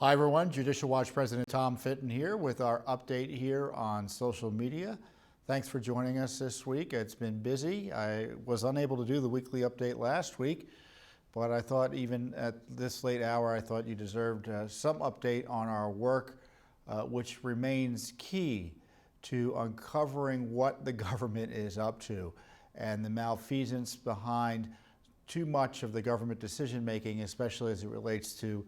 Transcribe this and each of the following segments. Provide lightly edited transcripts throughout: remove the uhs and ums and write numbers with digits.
Hi everyone, Judicial Watch President Tom Fitton here with our update here on social media. Thanks for joining us this week. It's been busy. I was unable to do the weekly update last week, but I thought even at this late hour, I thought you deserved some update on our work, which remains key to uncovering what the government is up to and the malfeasance behind too much of the government decision-making, especially as it relates to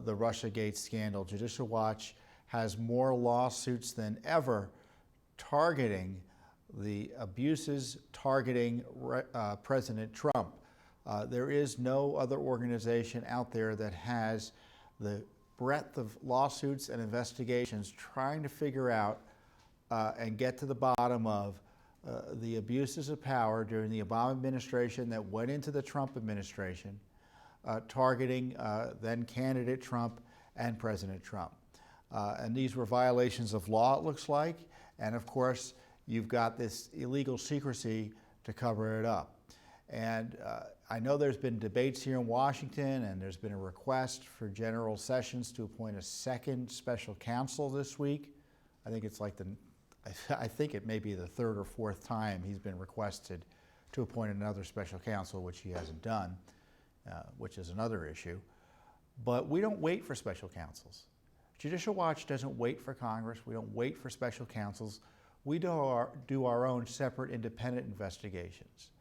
the Russiagate scandal. Judicial Watch has more lawsuits than ever targeting the abuses targeting President Trump. There is no other organization out there that has the breadth of lawsuits and investigations trying to figure out and get to the bottom of the abuses of power during the Obama administration that went into the Trump administration, targeting then candidate Trump and President Trump. And these were violations of law, it looks like. And of course, you've got this illegal secrecy to cover it up. And I know there's been debates here in Washington, and there's been a request for General Sessions to appoint a second special counsel this week. I think it's like I think it may be the third or fourth time he's been requested to appoint another special counsel, which he hasn't done. Which is another issue. But we don't wait for special counsels. Judicial Watch doesn't wait for Congress. We don't wait for special counsels. We do our own separate independent investigations.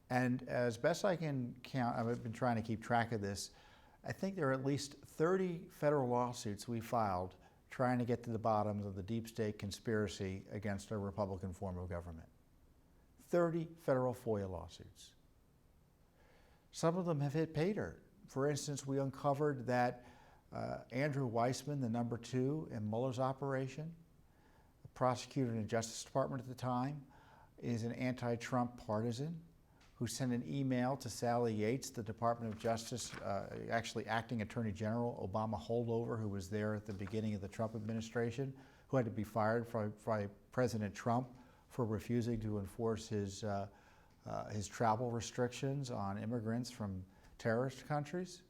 And as best I can count, I've been trying to keep track of this, I think there are at least 30 federal lawsuits we filed trying to get to the bottom of the deep state conspiracy against our Republican form of government. 30 federal FOIA lawsuits. Some of them have hit pay dirt. For instance, we uncovered that Andrew Weissman, the number 2 in Mueller's operation, a prosecutor in the Justice Department at the time, is an anti-Trump partisan who sent an email to Sally Yates, the Department of Justice, actually acting Attorney General, Obama holdover, who was there at the beginning of the Trump administration, who had to be fired by President Trump for refusing to enforce his travel restrictions on immigrants from terrorist countries.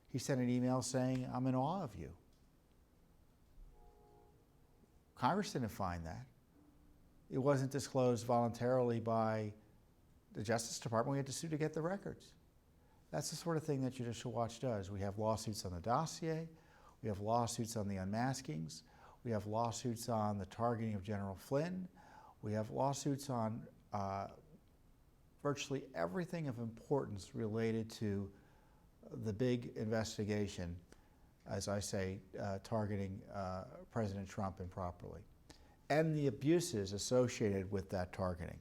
He sent an email saying, "I'm in awe of you." Congress didn't find that. It wasn't disclosed voluntarily by the Justice Department. We had to sue to get the records. That's the sort of thing that Judicial Watch does. We have lawsuits on the dossier. We have lawsuits on the unmaskings. We have lawsuits on the targeting of General Flynn. We have lawsuits on virtually everything of importance related to the big investigation, as I say, targeting President Trump improperly, and the abuses associated with that targeting.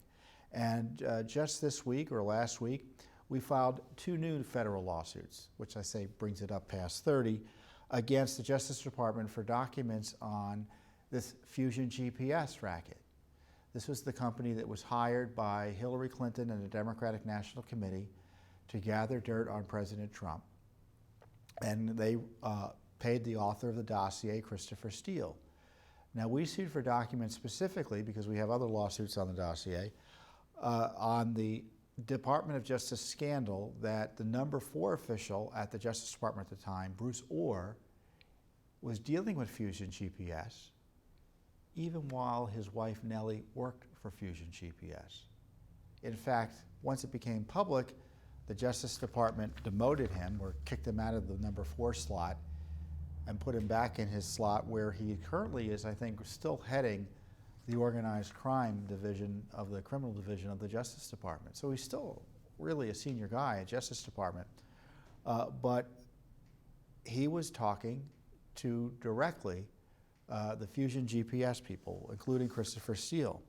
And just this week or last week, we filed 2 new federal lawsuits, which I say brings it up past 30, against the Justice Department for documents on this Fusion GPS racket. This was the company that was hired by Hillary Clinton and the Democratic National Committee to gather dirt on President Trump. And they paid the author of the dossier, Christopher Steele. Now, we sued for documents specifically, because we have other lawsuits on the dossier, on the Department of Justice scandal that the number 4 official at the Justice Department at the time, Bruce Orr, was dealing with Fusion GPS even while his wife Nellie worked for Fusion GPS. In fact, once it became public, the Justice Department demoted him or kicked him out of the number 4 slot and put him back in his slot where he currently is, I think, still heading the organized crime division of the criminal division of the Justice Department. So he's still really a senior guy at Justice Department. But he was talking to directly the Fusion GPS people, including Christopher Steele.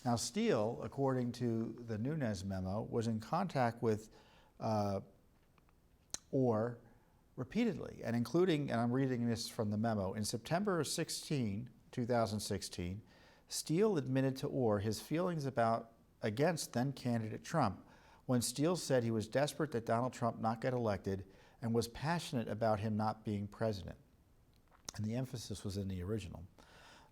Now, Steele, according to the Nunes memo, was in contact with Orr repeatedly, and including, and I'm reading this from the memo, in September 16, 2016, Steele admitted to Orr his feelings against then-candidate Trump when Steele said he was desperate that Donald Trump not get elected and was passionate about him not being president. And the emphasis was in the original.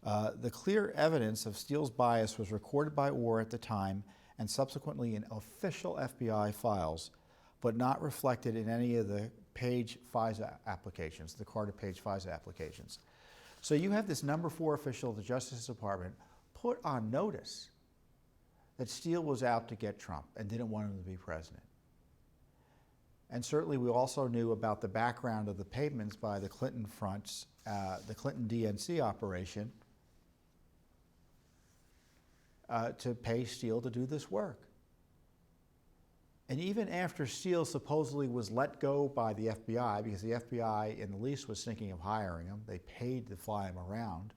The clear evidence of Steele's bias was recorded by Orr at the time and subsequently in official FBI files, but not reflected in any of the Page FISA applications, the Carter Page FISA applications. So you have this number 4 official of the Justice Department put on notice that Steele was out to get Trump and didn't want him to be president. And certainly we also knew about the background of the payments by the Clinton fronts, the Clinton DNC operation, to pay Steele to do this work. And even after Steele supposedly was let go by the FBI, because the FBI in the lease was thinking of hiring him, they paid to fly him around,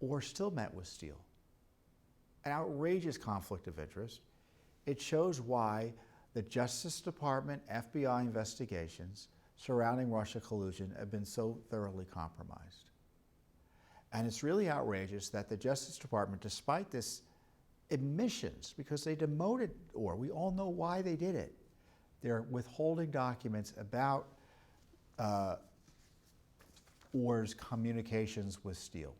Orr still met with Steele. An outrageous conflict of interest. It shows why the Justice Department FBI investigations surrounding Russia collusion have been so thoroughly compromised. And it's really outrageous that the Justice Department, despite this admissions, because they demoted Orr, we all know why they did it. They're withholding documents about Orr's communications with Steele.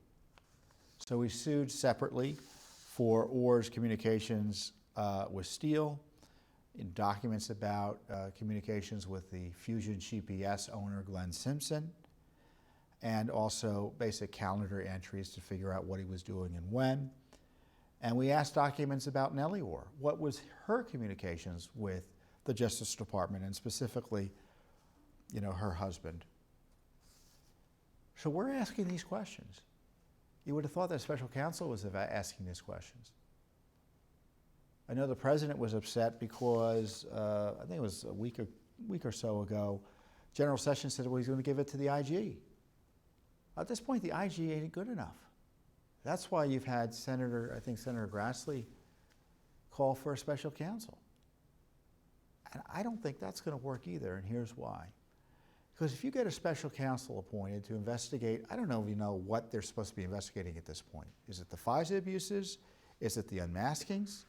So we sued separately for Orr's communications with Steele, in documents about communications with the Fusion GPS owner Glenn Simpson, and also basic calendar entries to figure out what he was doing and when. And we asked documents about Nellie Orr. What was her communications with the Justice Department, and specifically, her husband? So we're asking these questions. You would have thought that special counsel was asking these questions. I know the president was upset because I think it was a week or so ago, General Sessions said, well, he's going to give it to the IG. At this point, the IG ain't good enough. That's why you've had Senator Grassley call for a special counsel. And I don't think that's going to work either, and here's why. Because if you get a special counsel appointed to investigate, I don't know if you know what they're supposed to be investigating at this point. Is it the FISA abuses? Is it the unmaskings?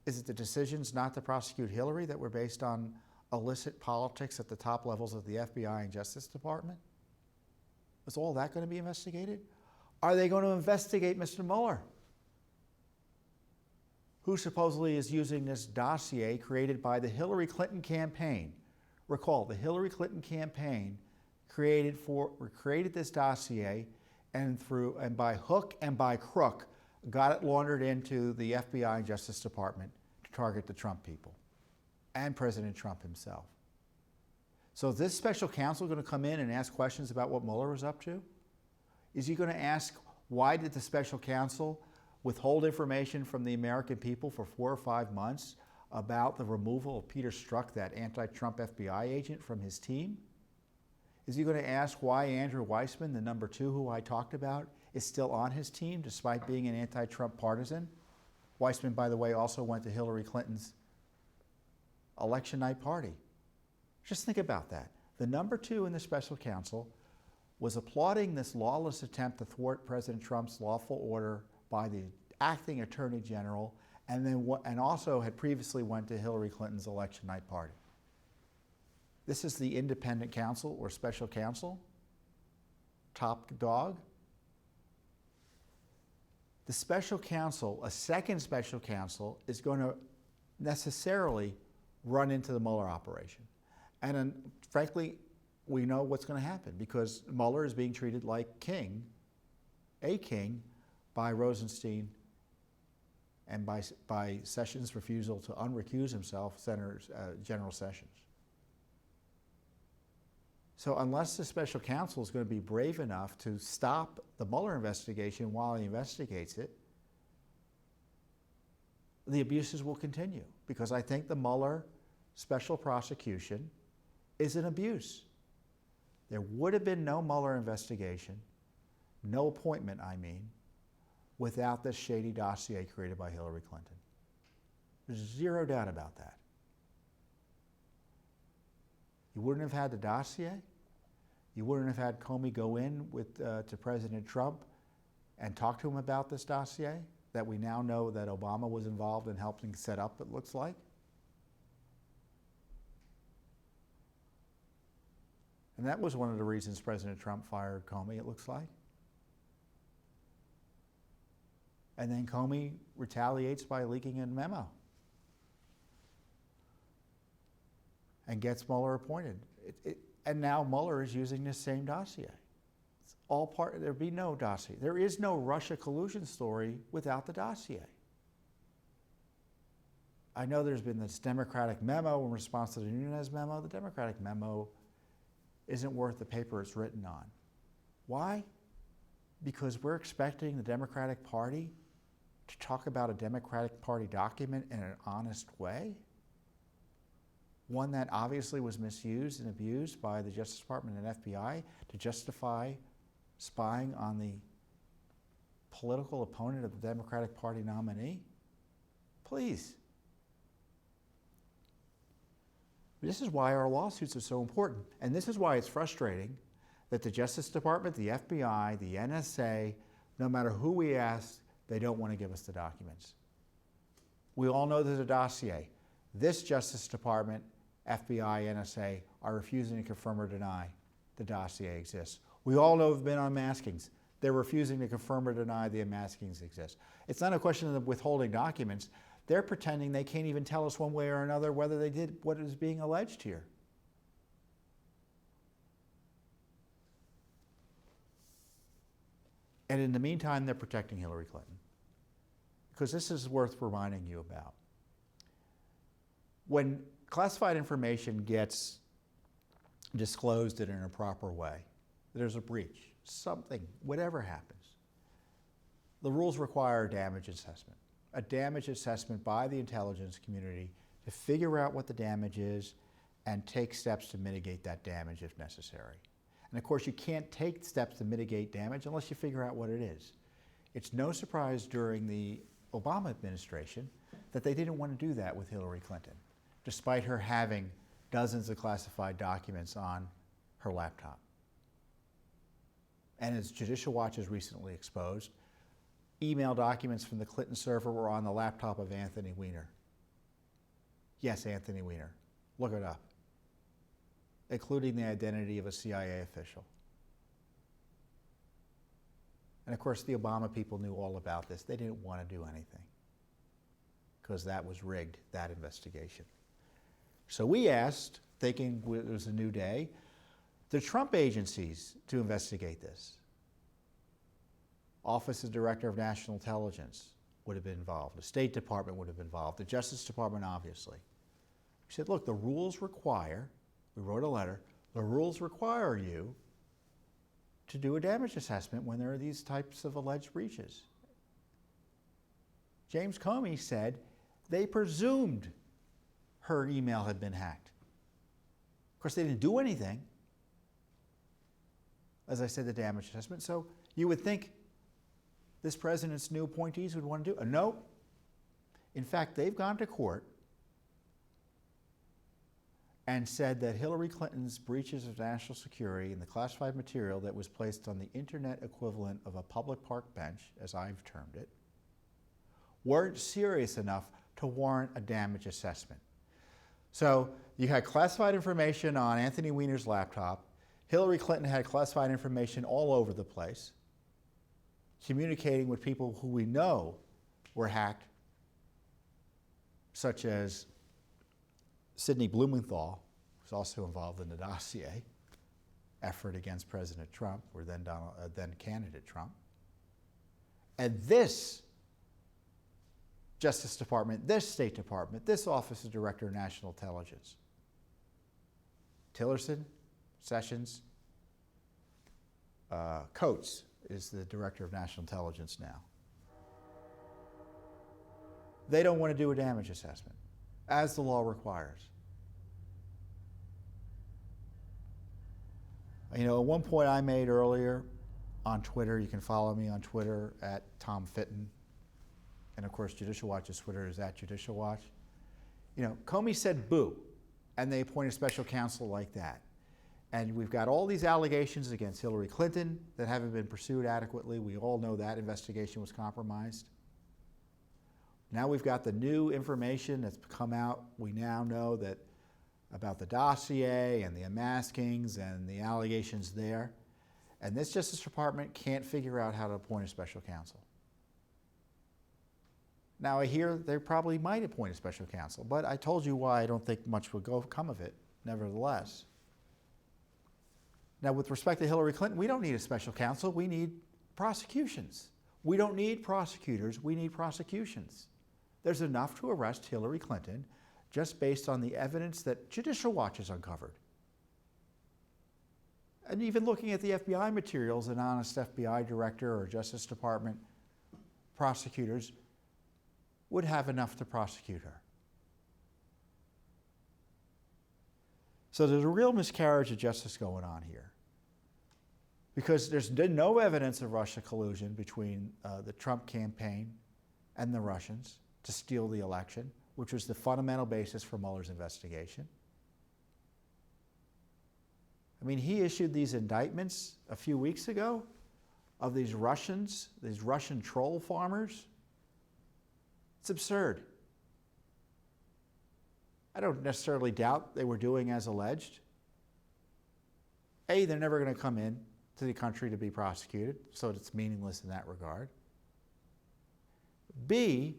Is it the decisions not to prosecute Hillary that were based on illicit politics at the top levels of the FBI and Justice Department? Is all that going to be investigated? Are they going to investigate Mr. Mueller, who supposedly is using this dossier created by the Hillary Clinton campaign? Recall, the Hillary Clinton campaign created this dossier, and by hook and by crook got it laundered into the FBI and Justice Department to target the Trump people and President Trump himself. So is this special counsel going to come in and ask questions about what Mueller was up to? Is he going to ask, why did the special counsel withhold information from the American people for 4 or 5 months about the removal of Peter Strzok, that anti-Trump FBI agent, from his team? Is he going to ask why Andrew Weissmann, the number 2 who I talked about, is still on his team despite being an anti-Trump partisan? Weissmann, by the way, also went to Hillary Clinton's election night party. Just think about that. The number 2 in the special counsel was applauding this lawless attempt to thwart President Trump's lawful order by the acting Attorney General, and also had previously went to Hillary Clinton's election night party. This is the independent counsel or special counsel, top dog. The special counsel, a second special counsel, is going to necessarily run into the Mueller operation. And frankly, we know what's going to happen, because Mueller is being treated like a king, by Rosenstein and by Sessions' refusal to unrecuse himself, General Sessions. So unless the special counsel is going to be brave enough to stop the Mueller investigation while he investigates it, the abuses will continue, because I think the Mueller special prosecution is an abuse. There would have been no Mueller investigation, no appointment, without this shady dossier created by Hillary Clinton. There's zero doubt about that. You wouldn't have had the dossier. You wouldn't have had Comey go in to President Trump and talk to him about this dossier that we now know that Obama was involved in helping set up, it looks like. And that was one of the reasons President Trump fired Comey, it looks like. And then Comey retaliates by leaking a memo. and gets Mueller appointed. And now Mueller is using this same dossier. It's all part, there'd be no dossier. There is no Russia collusion story without the dossier. I know there's been this Democratic memo in response to the Nunes memo. The Democratic memo isn't worth the paper it's written on. Why? Because we're expecting the Democratic Party to talk about a Democratic Party document in an honest way, one that obviously was misused and abused by the Justice Department and FBI to justify spying on the political opponent of the Democratic Party nominee. Please. This is why our lawsuits are so important, and this is why it's frustrating that the Justice Department, the FBI, the NSA, no matter who we ask, they don't want to give us the documents. We all know there's a dossier. This Justice Department, FBI, NSA are refusing to confirm or deny the dossier exists. We all know have been unmaskings. They're refusing to confirm or deny the unmaskings exist. It's not a question of withholding documents. They're pretending they can't even tell us one way or another whether they did what is being alleged here. And in the meantime, they're protecting Hillary Clinton. Because this is worth reminding you about. When classified information gets disclosed in an improper way, there's a breach, something, whatever happens. The rules require a damage assessment by the intelligence community to figure out what the damage is and take steps to mitigate that damage if necessary. And of course, you can't take steps to mitigate damage unless you figure out what it is. It's no surprise during the Obama administration that they didn't want to do that with Hillary Clinton, despite her having dozens of classified documents on her laptop. And as Judicial Watch has recently exposed, email documents from the Clinton server were on the laptop of Anthony Weiner. Yes, Anthony Weiner. Look it up. Including the identity of a CIA official. And of course, the Obama people knew all about this. They didn't want to do anything because that was rigged, that investigation. So we asked, thinking it was a new day, the Trump agencies to investigate this. Office of Director of National Intelligence would have been involved. The State Department would have been involved. The Justice Department, obviously. We said, look, the rules require, we wrote a letter, the rules require you to do a damage assessment when there are these types of alleged breaches. James Comey said they presumed her email had been hacked. Of course, they didn't do anything. As I said, the damage assessment. So you would think this president's new appointees would want to do it. No. In fact, they've gone to court and said that Hillary Clinton's breaches of national security and the classified material that was placed on the internet equivalent of a public park bench, as I've termed it, weren't serious enough to warrant a damage assessment. So you had classified information on Anthony Weiner's laptop. Hillary Clinton had classified information all over the place, communicating with people who we know were hacked, such as Sidney Blumenthal, who's also involved in the dossier effort against President Trump, or then candidate Trump. And this Justice Department, this State Department, this Office of Director of National Intelligence, Tillerson, Sessions, Coates is the Director of National Intelligence now. They don't want to do a damage assessment, as the law requires. You know, at one point I made earlier on Twitter, you can follow me on Twitter at Tom Fitton, and of course Judicial Watch's Twitter is at Judicial Watch. You know, Comey said boo, and they appoint a special counsel like that. And we've got all these allegations against Hillary Clinton that haven't been pursued adequately. We all know that investigation was compromised. Now we've got the new information that's come out. We now know that about the dossier and the unmaskings and the allegations there. And this Justice Department can't figure out how to appoint a special counsel. Now I hear they probably might appoint a special counsel, but I told you why I don't think much will come of it. nevertheless. Now, with respect to Hillary Clinton, we don't need a special counsel. We need prosecutions. We don't need prosecutors. We need prosecutions. There's enough to arrest Hillary Clinton just based on the evidence that Judicial Watch has uncovered. And even looking at the FBI materials, an honest FBI director or Justice Department prosecutors would have enough to prosecute her. So there's a real miscarriage of justice going on here, because there's no evidence of Russia collusion between the Trump campaign and the Russians to steal the election, which was the fundamental basis for Mueller's investigation. I mean, he issued these indictments a few weeks ago of these Russians, these Russian troll farmers. It's absurd. I don't necessarily doubt they were doing as alleged. A, they're never going to come in to the country to be prosecuted, so it's meaningless in that regard. B,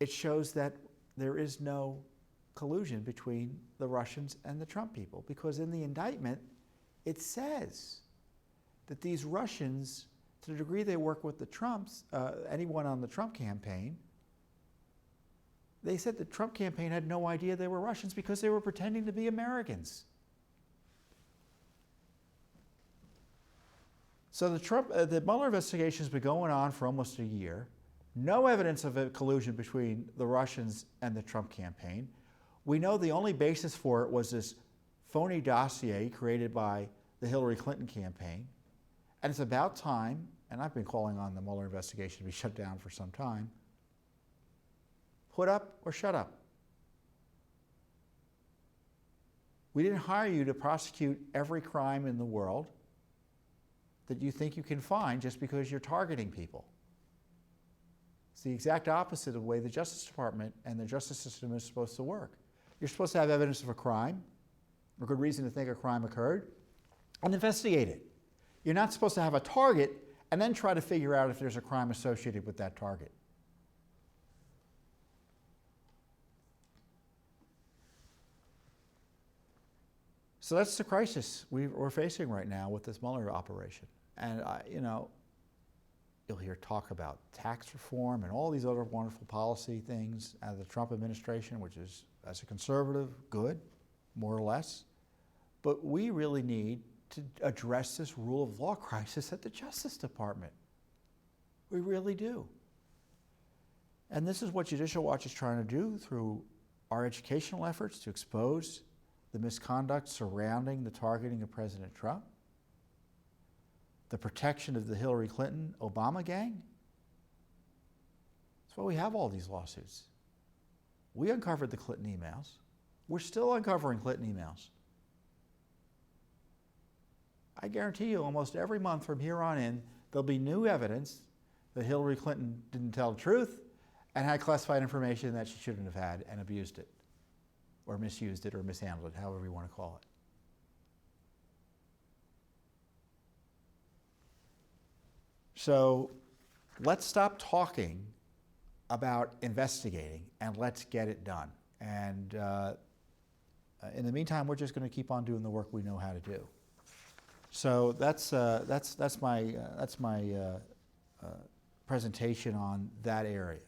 it shows that there is no collusion between the Russians and the Trump people, because in the indictment, it says that these Russians, to the degree they work with the Trumps, anyone on the Trump campaign, they said the Trump campaign had no idea they were Russians because they were pretending to be Americans. So the Mueller investigation has been going on for almost a year. No evidence of a collusion between the Russians and the Trump campaign. We know the only basis for it was this phony dossier created by the Hillary Clinton campaign. And it's about time, and I've been calling on the Mueller investigation to be shut down for some time, put up or shut up. We didn't hire you to prosecute every crime in the world that you think you can find just because you're targeting people. It's the exact opposite of the way the Justice Department and the justice system is supposed to work. You're supposed to have evidence of a crime, or good reason to think a crime occurred, and investigate it. You're not supposed to have a target and then try to figure out if there's a crime associated with that target. So that's the crisis we're facing right now with this Mueller operation. And, you'll hear talk about tax reform and all these other wonderful policy things out of the Trump administration, which is, as a conservative, good, more or less. But we really need to address this rule of law crisis at the Justice Department. We really do. And this is what Judicial Watch is trying to do through our educational efforts to expose the misconduct surrounding the targeting of President Trump, the protection of the Hillary Clinton Obama gang. That's why we have all these lawsuits. We uncovered the Clinton emails. We're still uncovering Clinton emails. I guarantee you almost every month from here on in, there'll be new evidence that Hillary Clinton didn't tell the truth and had classified information that she shouldn't have had and abused it, or misused it, or mishandled it, however you want to call it. So let's stop talking about investigating and let's get it done. And in the meantime, we're just going to keep on doing the work we know how to do. So that's my presentation on that area.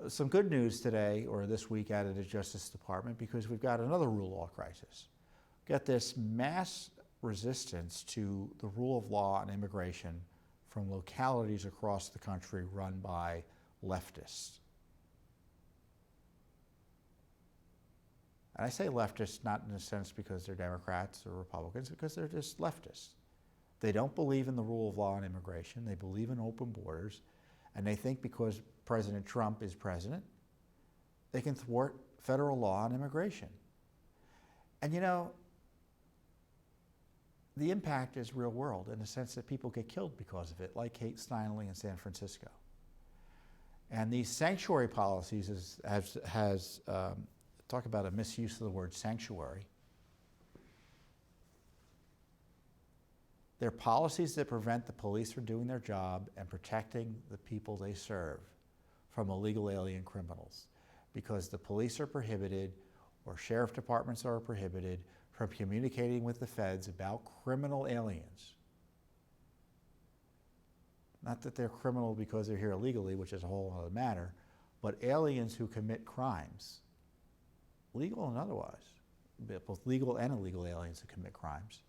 Some good news today, or this week, out of the Justice Department, because we've got another rule of law crisis. We've got this mass resistance to the rule of law and immigration from localities across the country run by leftists. And I say leftists not in a sense because they're Democrats or Republicans, because they're just leftists. They don't believe in the rule of law and immigration. They believe in open borders. And they think because President Trump is president, they can thwart federal law on immigration. And the impact is real world in the sense that people get killed because of it, like Kate Steinle in San Francisco. And these sanctuary policies has talk about a misuse of the word sanctuary. They're policies that prevent the police from doing their job and protecting the people they serve from illegal alien criminals. because the police are prohibited or sheriff departments are prohibited from communicating with the feds about criminal aliens. Not that they're criminal because they're here illegally, which is a whole other matter, but aliens who commit crimes, legal and otherwise, both legal and illegal aliens who commit crimes,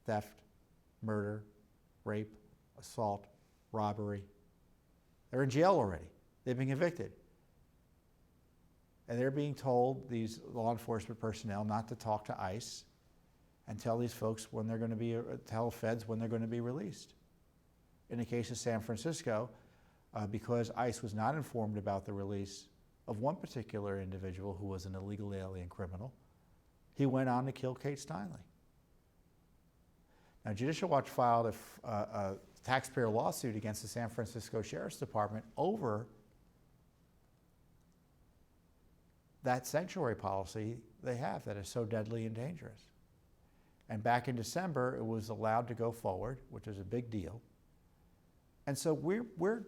theft, murder, rape, assault, robbery. They're in jail already. They've been convicted. And they're being told, these law enforcement personnel, not to talk to ICE and tell these folks when they're going to be, tell feds when they're going to be released. In the case of San Francisco, because ICE was not informed about the release of one particular individual who was an illegal alien criminal, he went on to kill Kate Steinle. Now, Judicial Watch filed a taxpayer lawsuit against the San Francisco Sheriff's Department over that sanctuary policy they have that is so deadly and dangerous. And back in December, it was allowed to go forward, which is a big deal. And so we're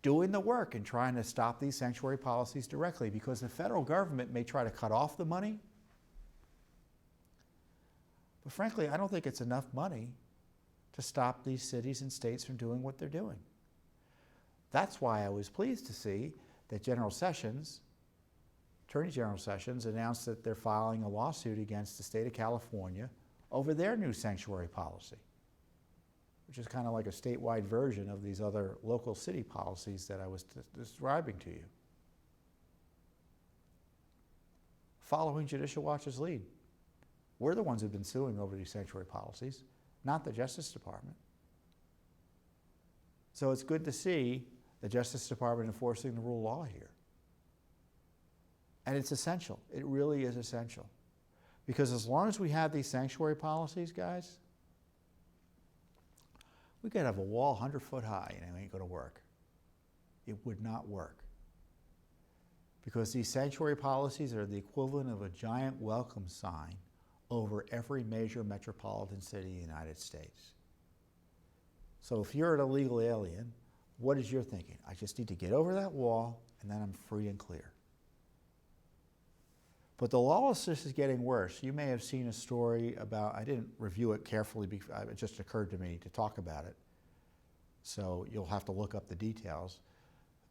doing the work and trying to stop these sanctuary policies directly, because the federal government may try to cut off the money. But frankly, I don't think it's enough money to stop these cities and states from doing what they're doing. That's why I was pleased to see that Attorney General Sessions announced that they're filing a lawsuit against the state of California over their new sanctuary policy, which is kind of like a statewide version of these other local city policies that I was describing to you. Following Judicial Watch's lead. We're the ones who've been suing over these sanctuary policies, not the Justice Department. So it's good to see the Justice Department enforcing the rule of law here. And it's essential. It really is essential. Because as long as we have these sanctuary policies, guys, we could have a wall 100 foot high and it ain't going to work. It would not work. Because these sanctuary policies are the equivalent of a giant welcome sign over every major metropolitan city in the United States. So if you're an illegal alien, what is your thinking? I just need to get over that wall and then I'm free and clear. But the lawlessness is getting worse. You may have seen a story about, I didn't review it carefully, it just occurred to me to talk about it. So you'll have to look up the details.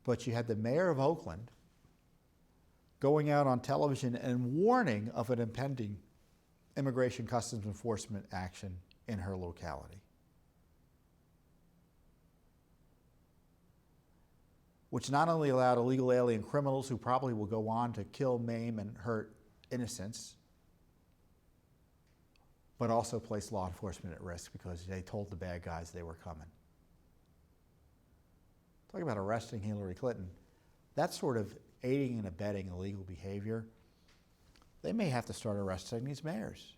But you had the mayor of Oakland going out on television and warning of an impending immigration customs enforcement action in her locality, which not only allowed illegal alien criminals who probably will go on to kill, maim, and hurt innocents, but also placed law enforcement at risk because they told the bad guys they were coming. Talk about arresting Hillary Clinton. That sort of aiding and abetting illegal behavior, they may have to start arresting these mayors.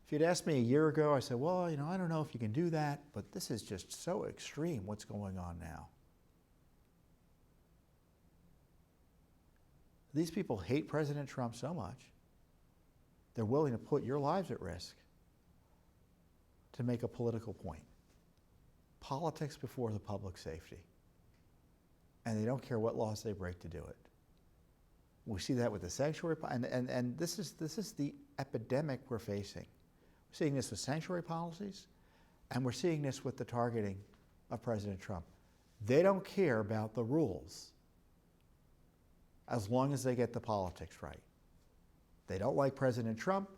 If you'd asked me a year ago, I said, well, I don't know if you can do that, but this is just so extreme what's going on now. These people hate President Trump so much, they're willing to put your lives at risk to make a political point. Politics before the public safety. And they don't care what laws they break to do it. We see that with the sanctuary, and this is the epidemic we're facing. We're seeing this with sanctuary policies, and we're seeing this with the targeting of President Trump. They don't care about the rules as long as they get the politics right. They don't like President Trump,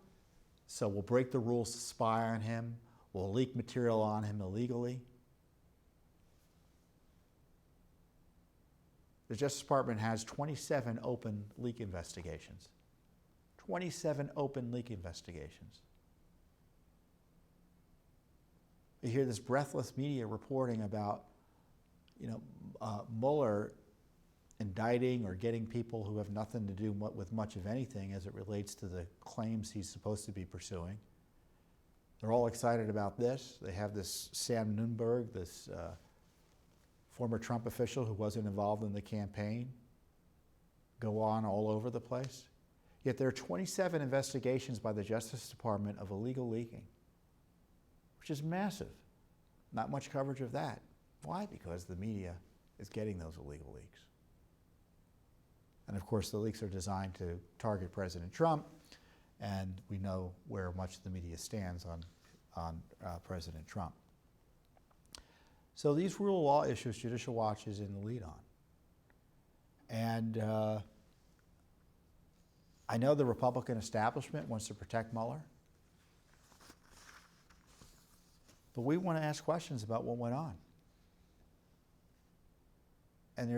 so we'll break the rules to spy on him, we'll leak material on him illegally. The Justice Department has 27 open leak investigations. 27 open leak investigations. You hear this breathless media reporting about, Mueller indicting or getting people who have nothing to do with much of anything as it relates to the claims he's supposed to be pursuing. They're all excited about this. They have this Sam Nunberg, this former Trump official who wasn't involved in the campaign, go on all over the place. Yet there are 27 investigations by the Justice Department of illegal leaking, which is massive. Not much coverage of that. Why? Because the media is getting those illegal leaks. And of course, the leaks are designed to target President Trump, and we know where much of the media stands on President Trump. So these rule of law issues, Judicial Watch is in the lead on. And I know the Republican establishment wants to protect Mueller, but we want to ask questions about what went on. And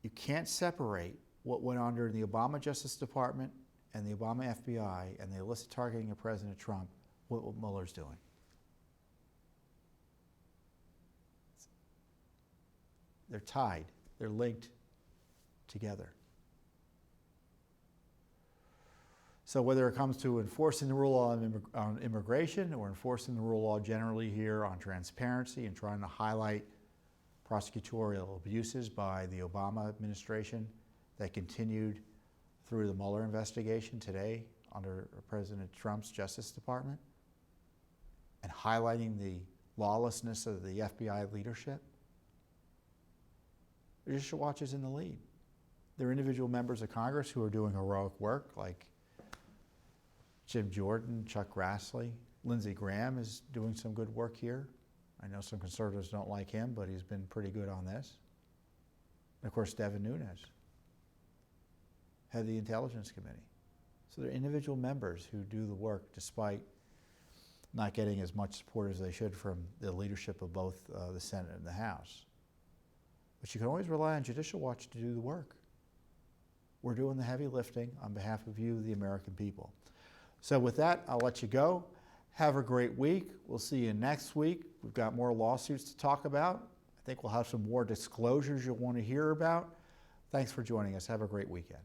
you can't separate what went on during the Obama Justice Department and the Obama FBI and the illicit targeting of President Trump with what Mueller's doing. They're tied. They're linked together. So whether it comes to enforcing the rule on immigration or enforcing the rule of law generally here on transparency and trying to highlight prosecutorial abuses by the Obama administration that continued through the Mueller investigation today under President Trump's Justice Department, and highlighting the lawlessness of the FBI leadership, Judicial Watch is in the lead. There are individual members of Congress who are doing heroic work, like Jim Jordan, Chuck Grassley. Lindsey Graham is doing some good work here. I know some conservatives don't like him, but he's been pretty good on this. And of course, Devin Nunes, head of the Intelligence Committee. So there are individual members who do the work despite not getting as much support as they should from the leadership of both the Senate and the House. But you can always rely on Judicial Watch to do the work. We're doing the heavy lifting on behalf of you, the American people. So with that, I'll let you go. Have a great week. We'll see you next week. We've got more lawsuits to talk about. I think we'll have some more disclosures you'll want to hear about. Thanks for joining us. Have a great weekend.